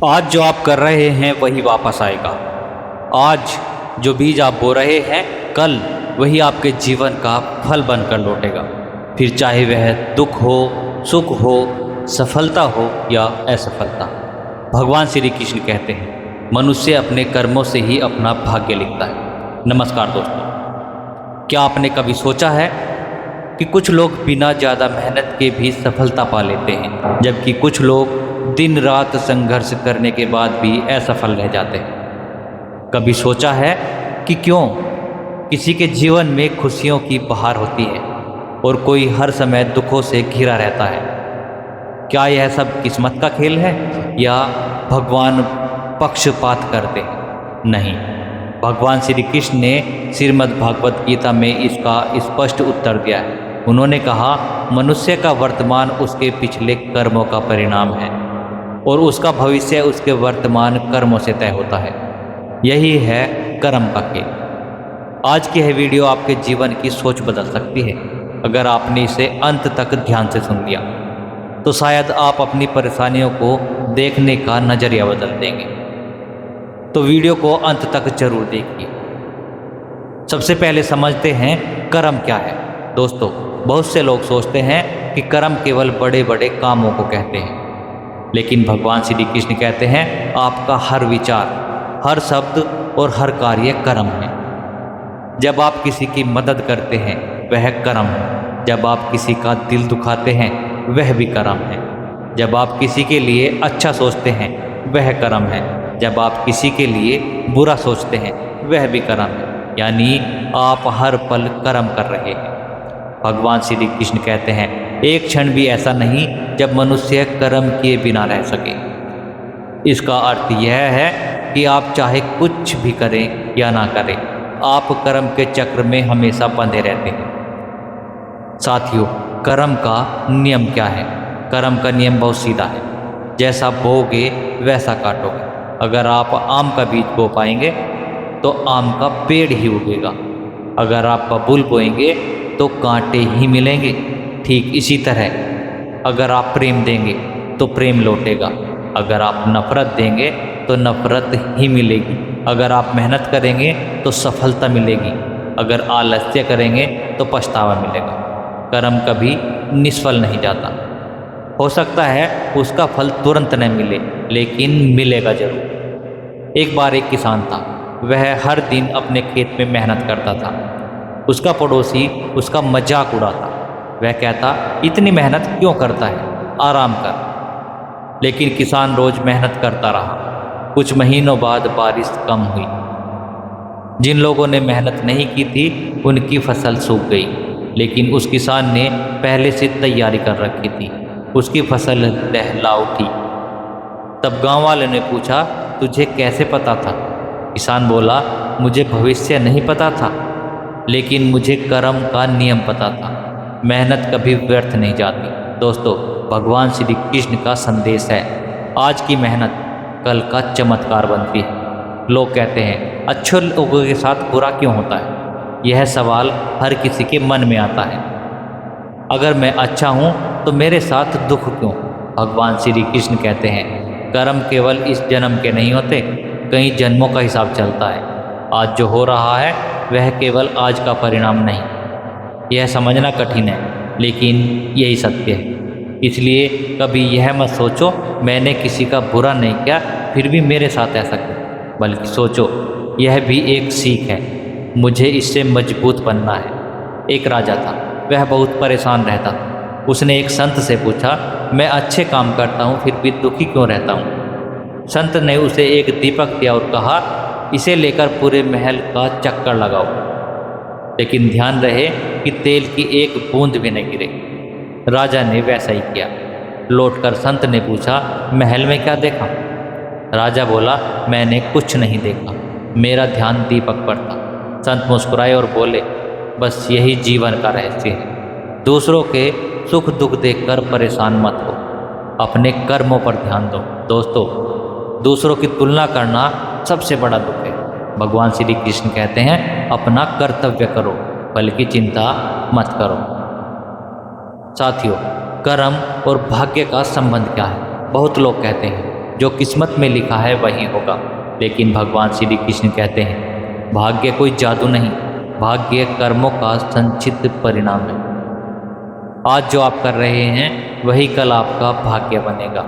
आज जो आप कर रहे हैं वही वापस आएगा। आज जो बीज आप बो रहे हैं कल वही आपके जीवन का फल बनकर लौटेगा। फिर चाहे वह दुख हो, सुख हो, सफलता हो या असफलता। भगवान श्री कृष्ण कहते हैं मनुष्य अपने कर्मों से ही अपना भाग्य लिखता है। नमस्कार दोस्तों, क्या आपने कभी सोचा है कि कुछ लोग बिना ज़्यादा मेहनत के भी सफलता पा लेते हैं, जबकि कुछ लोग दिन रात संघर्ष करने के बाद भी असफल रह जाते हैं। कभी सोचा है कि क्यों किसी के जीवन में खुशियों की बहार होती है और कोई हर समय दुखों से घिरा रहता है? क्या यह सब किस्मत का खेल है या भगवान पक्षपात करते हैं? नहीं, भगवान श्री कृष्ण ने श्रीमद् भागवत गीता में इसका स्पष्ट उत्तर दिया है। उन्होंने कहा, मनुष्य का वर्तमान उसके पिछले कर्मों का परिणाम है और उसका भविष्य उसके वर्तमान कर्मों से तय होता है। यही है कर्म का खेल। आज की यह वीडियो आपके जीवन की सोच बदल सकती है। अगर आपने इसे अंत तक ध्यान से सुन लिया तो शायद आप अपनी परेशानियों को देखने का नज़रिया बदल देंगे। तो वीडियो को अंत तक जरूर देखिए। सबसे पहले समझते हैं कर्म क्या है। दोस्तों, बहुत से लोग सोचते हैं कि कर्म केवल बड़े बड़े कामों को कहते हैं, लेकिन भगवान श्री कृष्ण कहते हैं आपका हर विचार, हर शब्द और हर कार्य कर्म है। जब आप किसी की मदद करते हैं वह कर्म है। जब आप किसी का दिल दुखाते हैं वह भी कर्म है। जब आप किसी के लिए अच्छा सोचते हैं वह कर्म है। जब आप किसी के लिए बुरा सोचते हैं वह भी कर्म है। यानी आप हर पल कर्म कर रहे हैं। भगवान श्री कृष्ण कहते हैं एक क्षण भी ऐसा नहीं जब मनुष्य कर्म किए बिना रह सके। इसका अर्थ यह है कि आप चाहे कुछ भी करें या ना करें, आप कर्म के चक्र में हमेशा बंधे रहते हैं। साथियों, कर्म का नियम क्या है? कर्म का नियम बहुत सीधा है। जैसा बोओगे वैसा काटोगे। अगर आप आम का बीज बो पाएंगे तो आम का पेड़ ही उगेगा। अगर आप बबूल बोएंगे तो कांटे ही मिलेंगे। ठीक इसी तरह अगर आप प्रेम देंगे तो प्रेम लौटेगा। अगर आप नफरत देंगे तो नफरत ही मिलेगी। अगर आप मेहनत करेंगे तो सफलता मिलेगी। अगर आलस्य करेंगे तो पछतावा मिलेगा। कर्म कभी निष्फल नहीं जाता। हो सकता है उसका फल तुरंत न मिले, लेकिन मिलेगा जरूर। एक बार एक किसान था। वह हर दिन अपने खेत में मेहनत करता था। उसका पड़ोसी उसका मजाक उड़ाता। वह कहता, इतनी मेहनत क्यों करता है, आराम कर। लेकिन किसान रोज मेहनत करता रहा। कुछ महीनों बाद बारिश कम हुई। जिन लोगों ने मेहनत नहीं की थी उनकी फसल सूख गई, लेकिन उस किसान ने पहले से तैयारी कर रखी थी। उसकी फसल लहला उठी। तब गांव वाले ने पूछा, तुझे कैसे पता था? किसान बोला, मुझे भविष्य नहीं पता था, लेकिन मुझे कर्म का नियम पता था। मेहनत कभी व्यर्थ नहीं जाती। दोस्तों, भगवान श्री कृष्ण का संदेश है, आज की मेहनत कल का चमत्कार बनती है। लोग कहते हैं अच्छे लोगों के साथ बुरा क्यों होता है? यह सवाल हर किसी के मन में आता है। अगर मैं अच्छा हूँ तो मेरे साथ दुख क्यों? भगवान श्री कृष्ण कहते हैं कर्म केवल इस जन्म के नहीं होते, कई जन्मों का हिसाब चलता है। आज जो हो रहा है वह केवल आज का परिणाम नहीं। यह समझना कठिन है, लेकिन यही सत्य है। इसलिए कभी यह मत सोचो मैंने किसी का बुरा नहीं किया फिर भी मेरे साथ ऐसा क्यों, बल्कि सोचो यह भी एक सीख है, मुझे इससे मजबूत बनना है। एक राजा था, वह बहुत परेशान रहता था। उसने एक संत से पूछा, मैं अच्छे काम करता हूँ फिर भी दुखी क्यों रहता हूँ? संत ने उसे एक दीपक दिया और कहा, इसे लेकर पूरे महल का चक्कर लगाओ, लेकिन ध्यान रहे कि तेल की एक बूंद भी न गिरे। राजा ने वैसा ही किया। लौटकर संत ने पूछा, महल में क्या देखा? राजा बोला, मैंने कुछ नहीं देखा, मेरा ध्यान दीपक पर था। संत मुस्कुराए और बोले, बस यही जीवन का रहस्य है। दूसरों के सुख दुख देखकर परेशान मत हो, अपने कर्मों पर ध्यान दो। दोस्तों, दूसरों की तुलना करना सबसे बड़ा दुख है। भगवान श्री कृष्ण कहते हैं अपना कर्तव्य करो, बल्कि चिंता मत करो। साथियों, कर्म और भाग्य का संबंध क्या है? बहुत लोग कहते हैं जो किस्मत में लिखा है वही होगा। लेकिन भगवान श्री कृष्ण कहते हैं भाग्य कोई जादू नहीं, भाग्य कर्मों का संचित परिणाम है। आज जो आप कर रहे हैं वही कल आपका भाग्य बनेगा।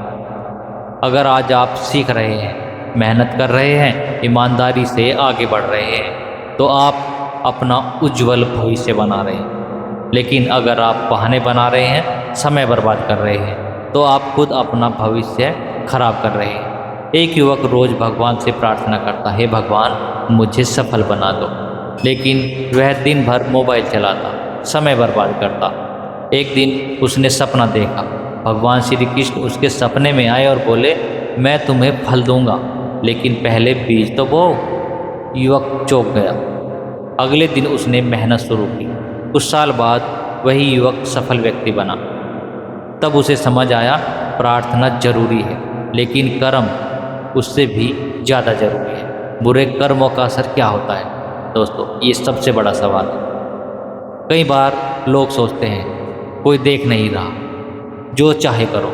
अगर आज आप सीख रहे हैं, मेहनत कर रहे हैं, ईमानदारी से आगे बढ़ रहे हैं, तो आप अपना उज्जवल भविष्य बना रहे हैं। लेकिन अगर आप बहाने बना रहे हैं, समय बर्बाद कर रहे हैं, तो आप खुद अपना भविष्य खराब कर रहे हैं। एक युवक रोज़ भगवान से प्रार्थना करता है, भगवान मुझे सफल बना दो, लेकिन वह दिन भर मोबाइल चलाता, समय बर्बाद करता। एक दिन उसने सपना देखा, भगवान श्री कृष्ण उसके सपने में आए और बोले, मैं तुम्हें फल दूंगा, लेकिन पहले बीज तो बो। युवक चौंक गया। अगले दिन उसने मेहनत शुरू की। कुछ साल बाद वही युवक सफल व्यक्ति बना। तब उसे समझ आया प्रार्थना जरूरी है, लेकिन कर्म उससे भी ज़्यादा जरूरी है। बुरे कर्मों का असर क्या होता है दोस्तों, ये सबसे बड़ा सवाल है। कई बार लोग सोचते हैं कोई देख नहीं रहा, जो चाहे करो,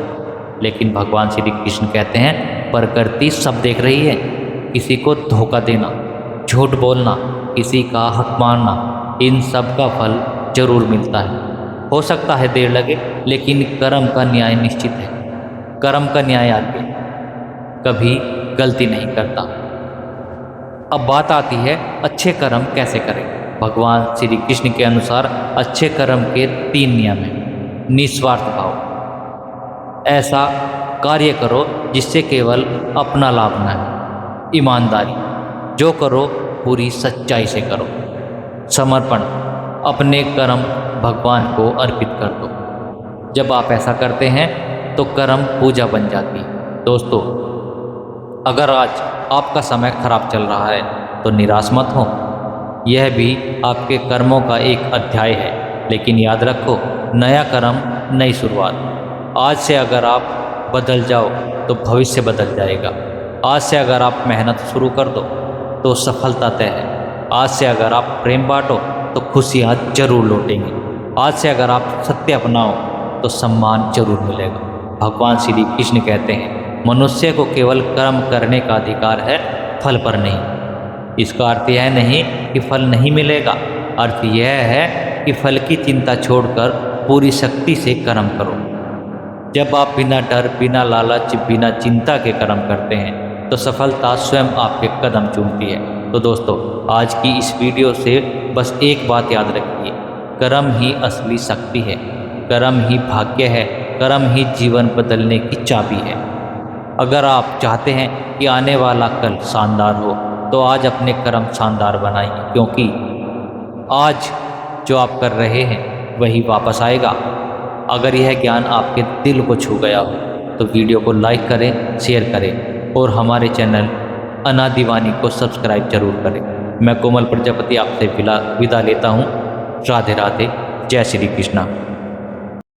लेकिन भगवान श्री कृष्ण कहते हैं प्रकृति सब देख रही है। किसी को धोखा देना, झूठ बोलना, किसी का हक मारना, इन सब का फल जरूर मिलता है। हो सकता है देर लगे, लेकिन कर्म का न्याय निश्चित है। कर्म का न्याय आगे कभी गलती नहीं करता। अब बात आती है अच्छे कर्म कैसे करें। भगवान श्री कृष्ण के अनुसार अच्छे कर्म के 3 नियम हैं। निस्वार्थ भाव, ऐसा कार्य करो जिससे केवल अपना लाभ न हो। ईमानदारी, जो करो पूरी सच्चाई से करो। समर्पण, अपने कर्म भगवान को अर्पित कर दो। जब आप ऐसा करते हैं तो कर्म पूजा बन जाती है। दोस्तों, अगर आज आपका समय खराब चल रहा है तो निराश मत हो, यह भी आपके कर्मों का एक अध्याय है। लेकिन याद रखो, नया कर्म, नई शुरुआत। आज से अगर आप बदल जाओ तो भविष्य बदल जाएगा। आज से अगर आप मेहनत शुरू कर दो तो सफलता तय है। आज से अगर आप प्रेम बांटो तो खुशियाँ जरूर लौटेंगी। आज से अगर आप सत्य अपनाओ तो सम्मान जरूर मिलेगा। भगवान श्री कृष्ण कहते हैं मनुष्य को केवल कर्म करने का अधिकार है, फल पर नहीं। इसका अर्थ यह नहीं कि फल नहीं मिलेगा, अर्थ यह है कि फल की चिंता छोड़कर पूरी शक्ति से कर्म करो। जब आप बिना डर, बिना लालच, बिना चिंता के कर्म करते हैं तो सफलता स्वयं आपके कदम चूमती है। तो दोस्तों, आज की इस वीडियो से बस एक बात याद रखिए, कर्म ही असली शक्ति है, कर्म ही भाग्य है, कर्म ही जीवन बदलने की चाबी है। अगर आप चाहते हैं कि आने वाला कल शानदार हो तो आज अपने कर्म शानदार बनाइए, क्योंकि आज जो आप कर रहे हैं वही वापस आएगा। अगर यह ज्ञान आपके दिल को छू गया हो तो वीडियो को लाइक करें, शेयर करें और हमारे चैनल अनादिवानी को सब्सक्राइब जरूर करें। मैं कोमल प्रजापति आपसे विदा लेता हूँ। राधे राधे, जय श्री कृष्णा।